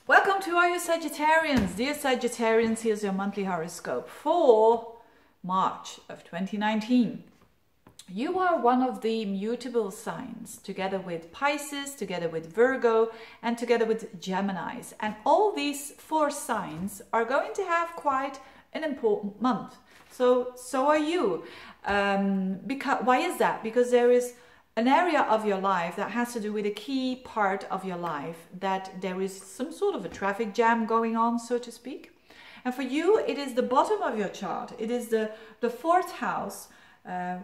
Welcome to all you Sagittarians. Dear Sagittarians, here's your monthly horoscope for March of 2019. You are one of the mutable signs, together with Pisces, together with Virgo, and together with Geminis. And all these four signs are going to have quite an important month. So are you. Why is that? Because there is an area of your life that has to do with a key part of your life, that there is some sort of a traffic jam going on, so to speak. And for you, it is the bottom of your chart. It is the fourth house,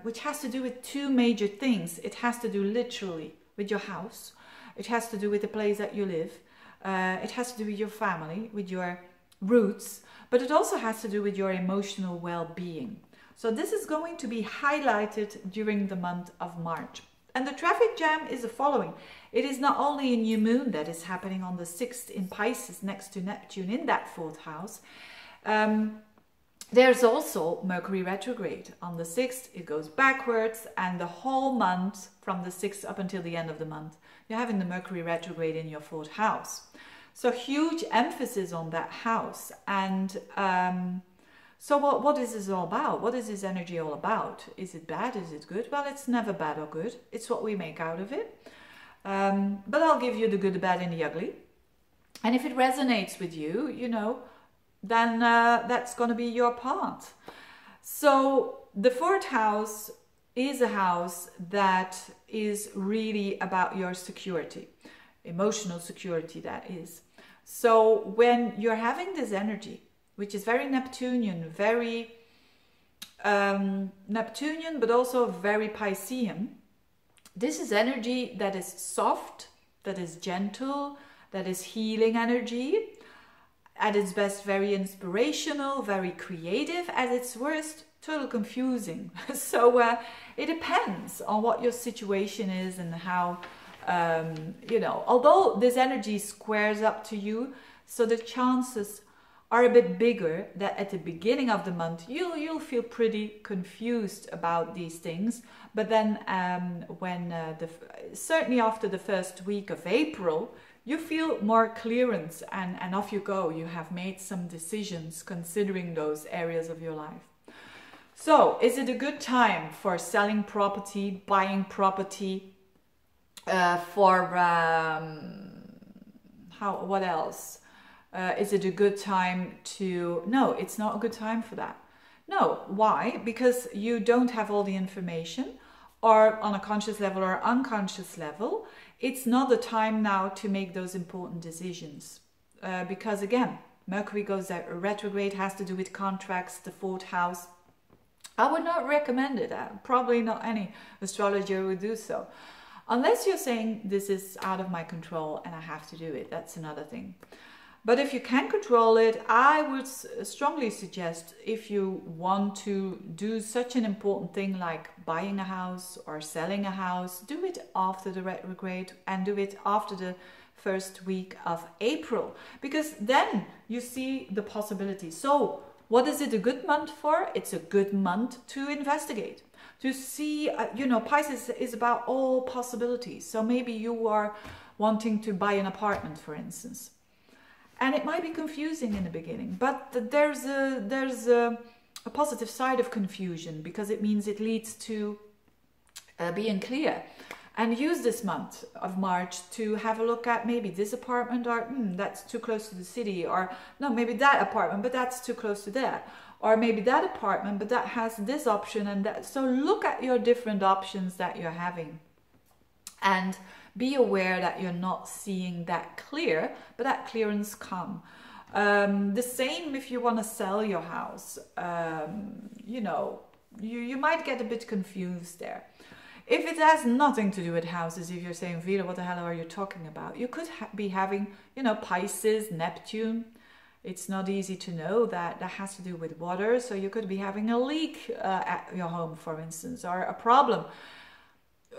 which has to do with two major things. It has to do literally with your house. It has to do with the place that you live. It has to do with your family, with your roots, but it also has to do with your emotional well-being. So this is going to be highlighted during the month of March. And the traffic jam is the following. It is not only a new moon that is happening on the 6th in Pisces next to Neptune in that fourth house. There's also Mercury retrograde. On the 6th, it goes backwards, and the whole month from the 6th up until the end of the month, you're having the Mercury retrograde in your fourth house. So huge emphasis on that house. And so what is this all about? What is this energy all about? Is it bad? Is it good? Well, it's never bad or good. It's what we make out of it. But I'll give you the good, the bad, and the ugly. And if it resonates with you, you know, then that's going to be your part. So the fourth house is a house that is really about your security, emotional security, that is. So when you're having this energy, which is very Neptunian, very Neptunian, but also very Piscean. This is energy that is soft, that is gentle, that is healing energy. At its best, very inspirational, very creative. At its worst, totally confusing. So it depends on what your situation is and how, you know, although this energy squares up to you, so the chances are a bit bigger that at the beginning of the month you'll feel pretty confused about these things, but then certainly after the first week of April you feel more clearance, and off you go. You have made some decisions considering those areas of your life. So is it a good time for selling property, buying property, what else? Is it a good time to... No, it's not a good time for that. No, why? Because you don't have all the information, or on a conscious level or unconscious level. It's not the time now to make those important decisions. Because again, Mercury goes retrograde, has to do with contracts, the fourth house. I would not recommend it. Probably not any astrologer would do so. Unless you're saying this is out of my control and I have to do it. That's another thing. But if you can control it, I would strongly suggest, if you want to do such an important thing like buying a house or selling a house, do it after the retrograde and do it after the first week of April, because then you see the possibilities. So what is it a good month for? It's a good month to investigate, to see, you know, Pisces is about all possibilities. So maybe you are wanting to buy an apartment, for instance. And it might be confusing in the beginning, but there's a positive side of confusion, because it means it leads to being clear. And use this month of March to have a look at maybe this apartment, or that's too close to the city, or no, maybe that apartment, but that's too close to there. Or maybe that apartment, but that has this option and that. So look at your different options that you're having. And be aware that you're not seeing that clear, but that clearance come. The same if you want to sell your house. You know, you might get a bit confused there. If it has nothing to do with houses, if you're saying, Veerle, what the hell are you talking about? You could be having, you know, Pisces, Neptune. It's not easy to know that that has to do with water. So you could be having a leak at your home, for instance, or a problem.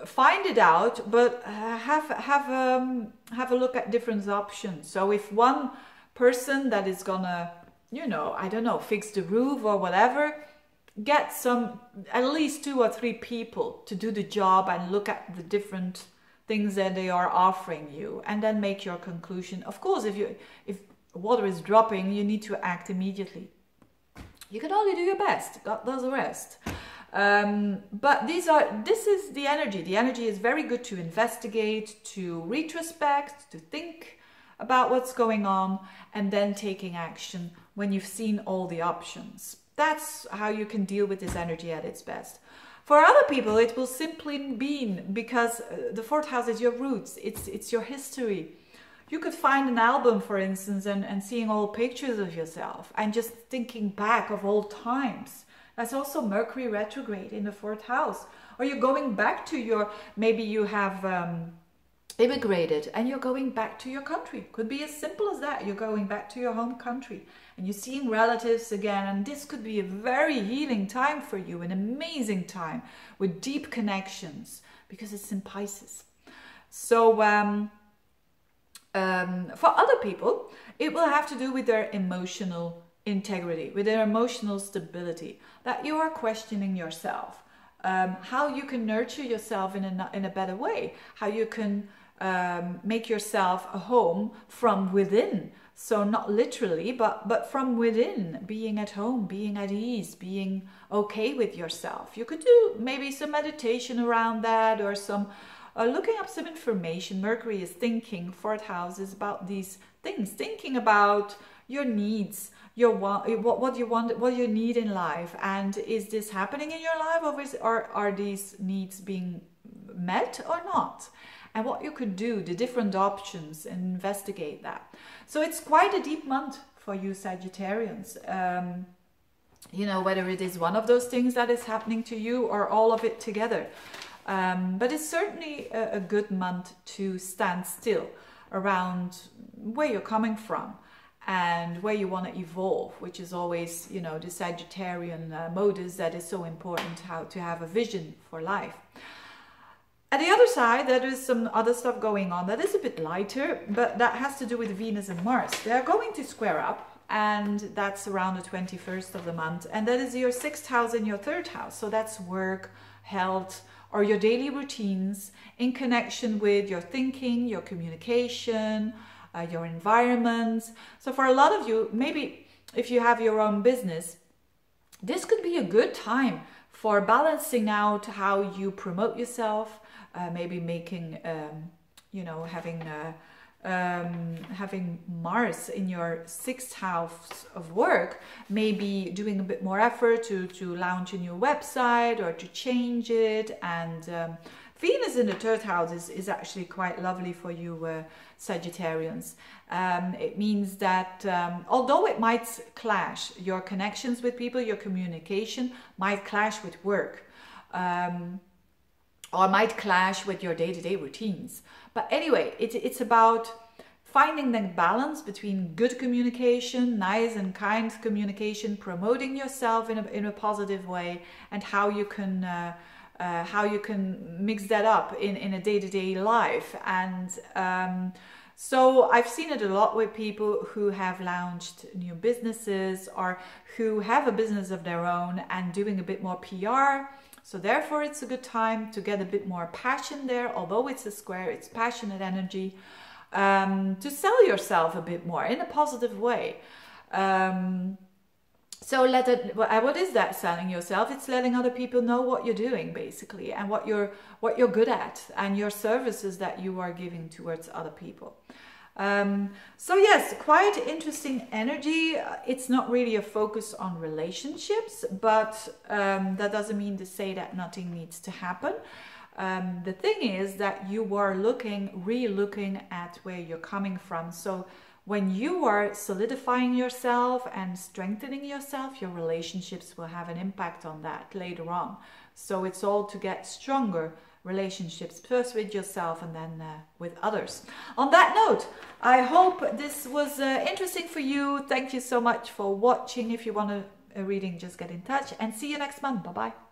Find it out, but have a look at different options. So if one person that is gonna, you know, I don't know, fix the roof or whatever, get at least 2 or 3 people to do the job and look at the different things that they are offering you, and then make your conclusion. Of course, if water is dropping, you need to act immediately. You can only do your best. God does the rest. But this is the energy. The energy is very good to investigate, to retrospect, to think about what's going on, and then taking action when you've seen all the options. That's how you can deal with this energy at its best. For other people, it will simply be because the fourth house is your roots. It's your history. You could find an album, for instance, and seeing old pictures of yourself and just thinking back of old times. That's also Mercury retrograde in the fourth house. Or you're going back to maybe you have immigrated and you're going back to your country. Could be as simple as that. You're going back to your home country and you're seeing relatives again. And this could be a very healing time for you, an amazing time with deep connections because it's in Pisces. So for other people, it will have to do with their emotional integrity, with their emotional stability, that you are questioning yourself, how you can nurture yourself in a better way, how you can make yourself a home from within. So not literally, but from within, being at home, being at ease, being okay with yourself. You could do maybe some meditation around that, or some looking up some information. Mercury is thinking, fourth house is about these things, thinking about your needs, what you want, what you need in life, and is this happening in your life, or are these needs being met or not? And what you could do, the different options, and investigate that. So it's quite a deep month for you Sagittarians. You know, whether it is one of those things that is happening to you or all of it together. But it's certainly a good month to stand still around where you're coming from and where you want to evolve, which is always, you know, the Sagittarian modus that is so important, how to have a vision for life. At the other side, there is some other stuff going on that is a bit lighter, but that has to do with Venus and Mars. They're going to square up, and that's around the 21st of the month. And that is your 6th house and your 3rd house. So that's work, health, or your daily routines in connection with your thinking, your communication, your environment. So for a lot of you, maybe if you have your own business, this could be a good time for balancing out how you promote yourself, maybe making, you know, having Mars in your 6th house of work, maybe doing a bit more effort to launch a new website or to change it. And Venus in the 3rd house is actually quite lovely for you Sagittarians. It means that although it might clash, your connections with people, your communication might clash with work, or might clash with your day-to-day routines. But anyway, it's about finding the balance between good communication, nice and kind communication, promoting yourself in a positive way, and how you can mix that up in a day-to-day life. And so I've seen it a lot with people who have launched new businesses or who have a business of their own and doing a bit more PR. So therefore it's a good time to get a bit more passion there. Although it's a square, it's passionate energy, to sell yourself a bit more in a positive way. So what is that, selling yourself? It's letting other people know what you're doing, basically, and what you're good at, and your services that you are giving towards other people. So yes, quite interesting energy. It's not really a focus on relationships, but that doesn't mean to say that nothing needs to happen. The thing is that you are re-looking at where you're coming from. So when you are solidifying yourself and strengthening yourself, your relationships will have an impact on that later on. So it's all to get stronger relationships, first with yourself and then with others. On that note, I hope this was interesting for you. Thank you so much for watching. If you want a reading, just get in touch, and see you next month. Bye bye.